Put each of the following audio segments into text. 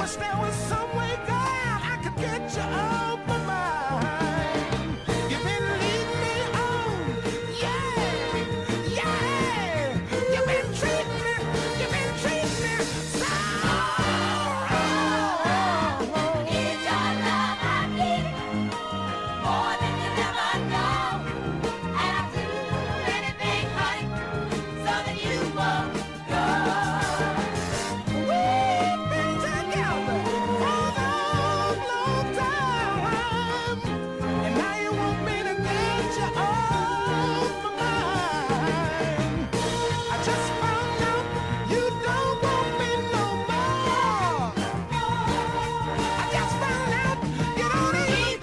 Wish there was some way, God, I could get you off my mind. You've been leading me on, yeah, yeah. You've been treating me so wrong. Need your love, I need it more than you never know. And I'll do anything, honey, so that you won't go. We've been together for a long, long time, and now you want me to get you off my mind. I just found out you don't want me no more. I just found out you don't even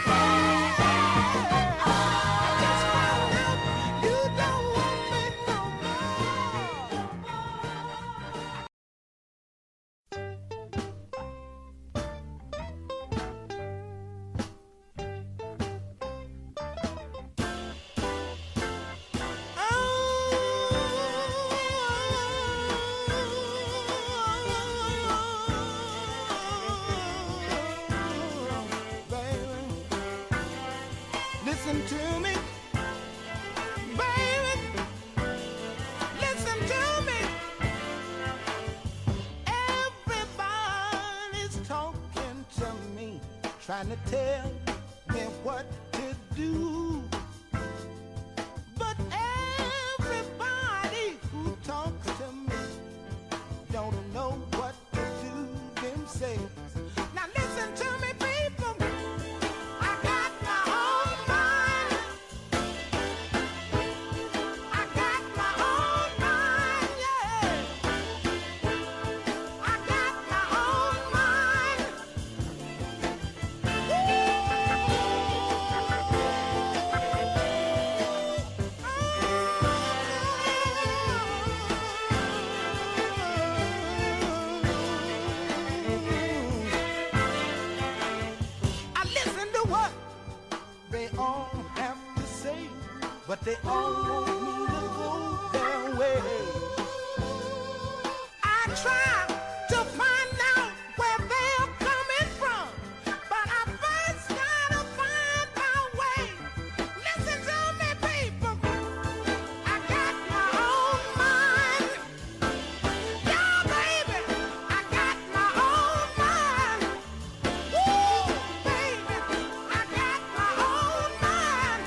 care. I just found out you don't want me no more. Baby, listen to me, baby, listen to me. Everybody's talking to me, trying to tell me what to do. But everybody who talks to me don't know what to do themselves. Now listen to me, people. I got my own mind. I got my own mind, yeah. I got my own mind. I listen to what they all have to say, but they all want me to go their way. I try to find out where they're coming from, but I first gotta find my way. Listen to me, people. I got my own mind. Yeah, baby, I got my own mind. Woo, baby, I got my own mind.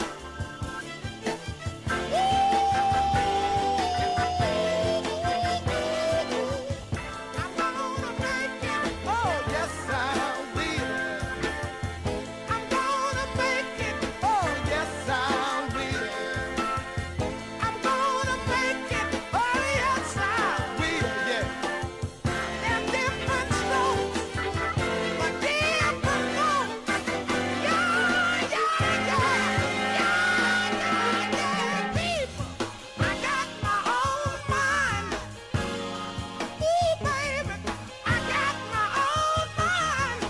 I'm gonna make it. Oh, yes, I will. I'm gonna make it. Oh, yes, I will. I'm gonna make it. Oh, yes, I will. Yeah. They're different strokes, but different folks. Yeah, yeah, yeah, people. I got my own mind. Ooh, baby, I got my own mind.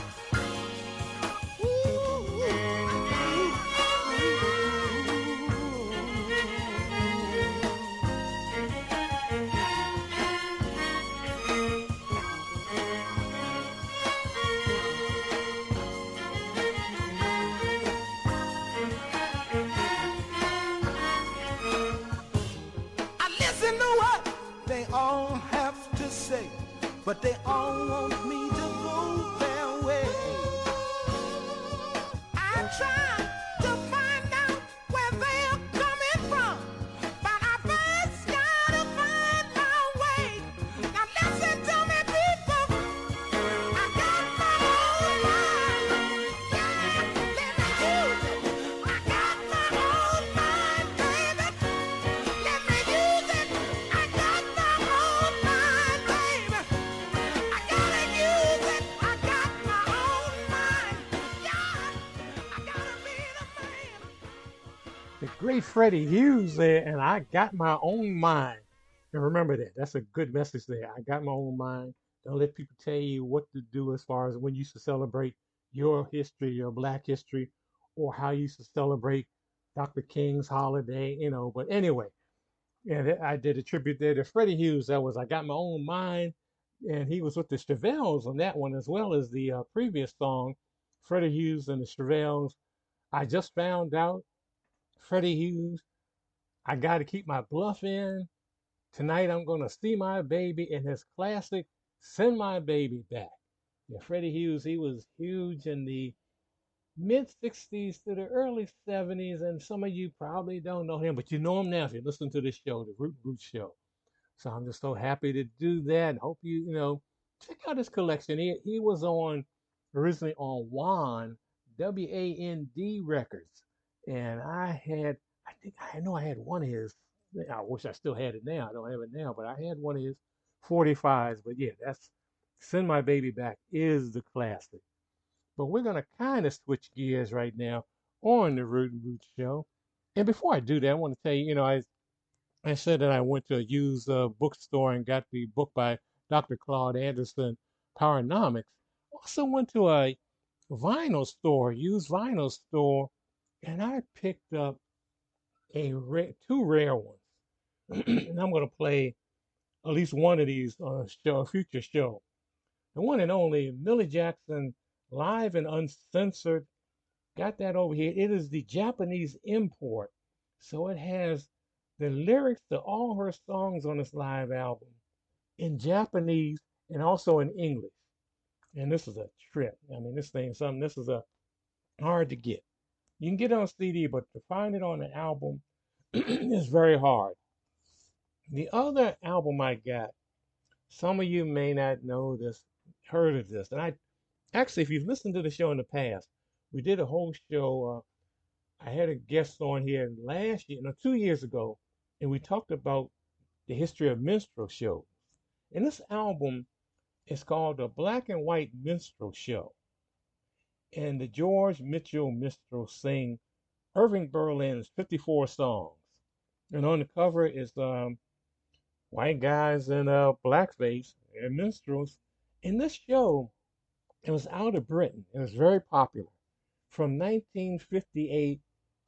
I listen to what they all have to say, but they all want me to go their way. I try to find out where they're coming from, but I first gotta find my way. Now listen to me, people. I got my own mind. Yeah, let me use it. I got my own mind, baby. Let me use it. I got my own mind, baby. I gotta use it. I got my own mind. Yeah, I gotta be the man. The great Freddie Hughes there, and I got my own mind. And remember that. That's a good message there. I got my own mind. Don't let people tell you what to do as far as when you used to celebrate your history, your black history, or how you used to celebrate Dr. King's holiday, But anyway, yeah, I did a tribute there to Freddie Hughes. That was I got my own mind. and he was with the Chevelles on that one as well as the previous song, Freddie Hughes and the Chevelles. I just found out Freddie Hughes. I got to keep my bluff in. Tonight I'm going to see my baby in his classic Send My Baby Back. Yeah, Freddie Hughes, he was huge in the mid 60s to the early 70s, and some of you probably don't know him, but you know him now if you listen to this show, the Root Root Show. So I'm just so happy to do that. And hope you check out his collection. He was on originally on WAND records, and I think I know I had one of his. I wish I still had it now. I don't have it now, but I had one of his 45s. But yeah, that's Send My Baby Back is the classic. But we're gonna kind of switch gears right now on the Root and Root Show. And before I do that, I want to tell you, I said that I went to a used bookstore and got the book by Dr. Claude Anderson, Powernomics. Also went to a vinyl store, used vinyl store, and I picked up two rare ones. And I'm going to play at least one of these on a future show. The one and only Millie Jackson, live and uncensored. Got that over here. It is the Japanese import. So it has the lyrics to all her songs on this live album in Japanese and also in English. And this is a trip. I mean, this is a hard to get. You can get it on CD, but to find it on the album is very hard. The other album I got, some of you may not know this, heard of this. And I actually, if you've listened to the show in the past, we did a whole show. I had a guest on here last year, no, 2 years ago, and we talked about the history of minstrel shows. And this album is called The Black and White Minstrel Show. And the George Mitchell minstrels sing Irving Berlin's 54 songs. And on the cover is white guys in blackface and minstrels. In this show, it was out of Britain. It was very popular. From 1958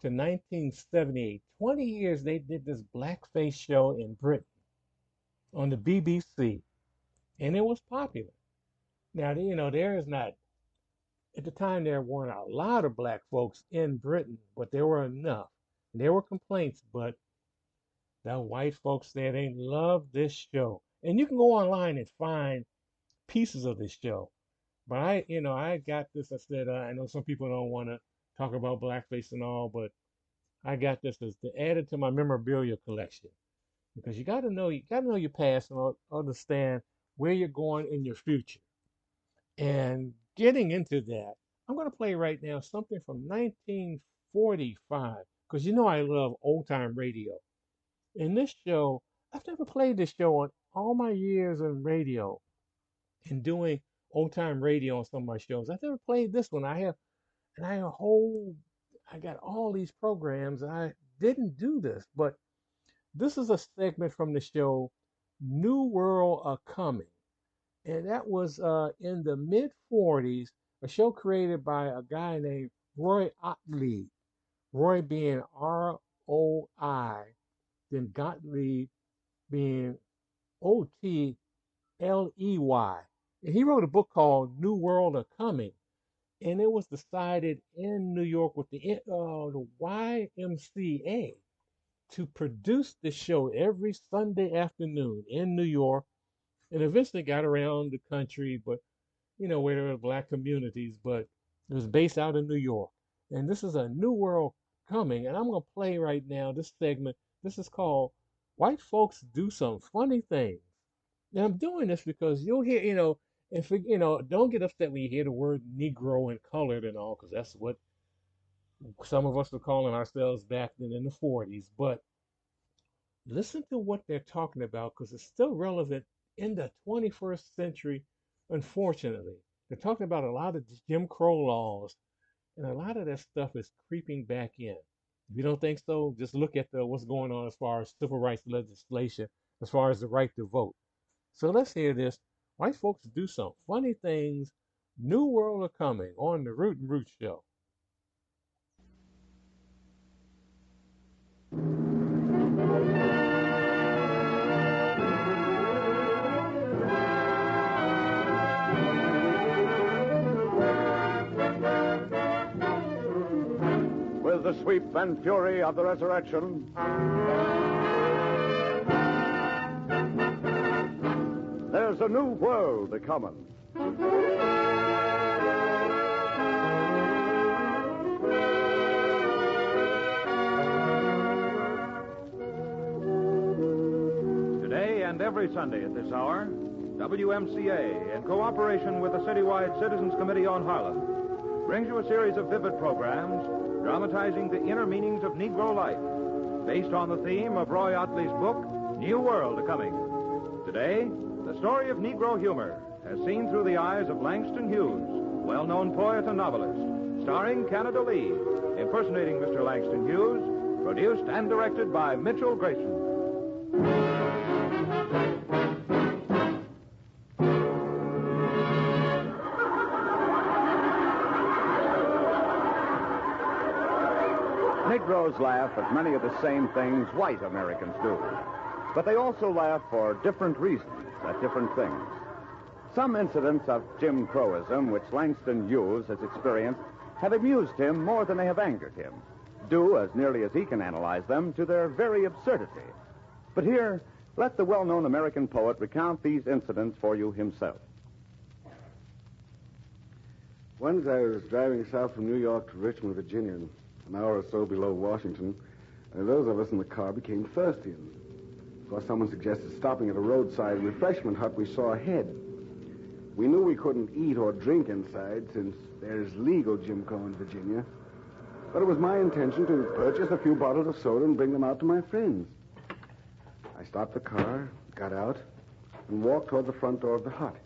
to 1978, 20 years they did this blackface show in Britain on the BBC, and it was popular. Now, there is not, at the time, there weren't a lot of black folks in Britain, but there were enough. And there were complaints, but the white folks there, they loved this show. And you can go online and find pieces of this show. But I got this. I said, I know some people don't want to talk about blackface and all, but I got this as to add it to my memorabilia collection because you got to know your past and understand where you're going in your future. And getting into that, I'm going to play right now something from 1945 because I love old time radio. In this show, I've never played this show on all my years in radio and doing old time radio on some of my shows. I've never played this one. I got all these programs and I didn't do this, but this is a segment from the show New World A Coming. And that was in the mid 40s, a show created by a guy named Roy Otley. Roy being ROI, then Gottlieb being OTLEY. And he wrote a book called New World A Coming. And it was decided in New York with the YMCA to produce the show every Sunday afternoon in New York, and eventually got around the country, but where there were black communities, but it was based out in New York. And this is a new world coming, and I'm gonna play right now this segment. This is called White Folks Do Some Funny Things. And I'm doing this because you'll hear, and don't get upset when you hear the word Negro and colored and all, because that's what some of us were calling ourselves back then in the 40s. But listen to what they're talking about because it's still relevant in the 21st century, unfortunately. They're talking about a lot of Jim Crow laws, and a lot of that stuff is creeping back in. If you don't think so, just look at what's going on as far as civil rights legislation, as far as the right to vote. So let's hear this. White folks do some funny things. New world are coming on the Root and Root Show. the sweep and fury of the resurrection. There's a new world a-comin'. Today and every Sunday at this hour, WMCA, in cooperation with the citywide Citizens Committee on Harlem, brings you a series of vivid programs dramatizing the inner meanings of Negro life, based on the theme of Roy Ottley's book, New World A-Coming. Today, the story of Negro humor, as seen through the eyes of Langston Hughes, well-known poet and novelist, starring Canada Lee, impersonating Mr. Langston Hughes, produced and directed by Mitchell Grayson. Negroes laugh at many of the same things white Americans do. But they also laugh for different reasons at different things. Some incidents of Jim Crowism, which Langston Hughes has experienced, have amused him more than they have angered him, due, as nearly as he can analyze them, to their very absurdity. But here, let the well-known American poet recount these incidents for you himself. Once I was driving south from New York to Richmond, Virginia, an hour or so below Washington, and those of us in the car became thirsty. Of course, someone suggested stopping at a roadside refreshment hut we saw ahead. We knew we couldn't eat or drink inside since there's legal Jim Crow in Virginia. But it was my intention to purchase a few bottles of soda and bring them out to my friends. I stopped the car, got out, and walked toward the front door of the hut.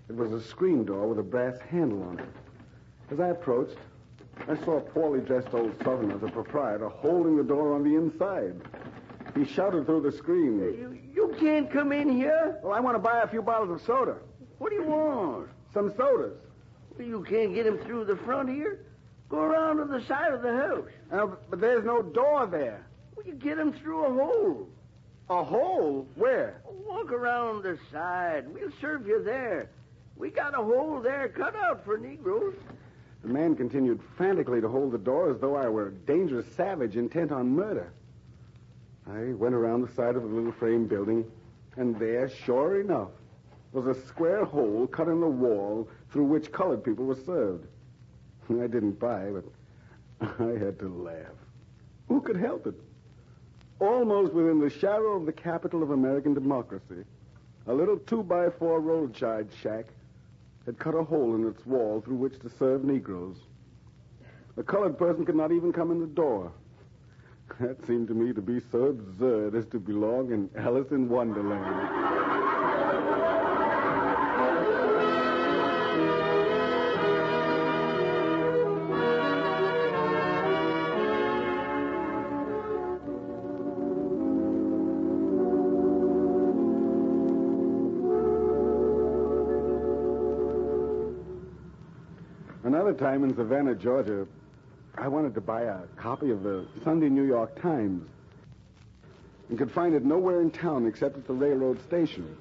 It was a screen door with a brass handle on it. As I approached, I saw a poorly dressed old Southerner, the proprietor, holding the door on the inside. He shouted through the screen. You can't come in here. Well, I want to buy a few bottles of soda. What do you want? Some sodas. Well, you can't get him through the front here. Go around to the side of the house. But there's no door there. Well, you get him through a hole. A hole? Where? Walk around the side. We'll serve you there. We got a hole there cut out for Negroes. The man continued frantically to hold the door as though I were a dangerous savage intent on murder. I went around the side of the little frame building, and there, sure enough, was a square hole cut in the wall through which colored people were served. I didn't buy, but I had to laugh. Who could help it? Almost within the shadow of the capital of American democracy, a little 2x4 roadside shack had cut a hole in its wall through which to serve Negroes. A colored person could not even come in the door. That seemed to me to be so absurd as to belong in Alice in Wonderland. Another time in Savannah, Georgia, I wanted to buy a copy of the Sunday New York Times and could find it nowhere in town except at the railroad station.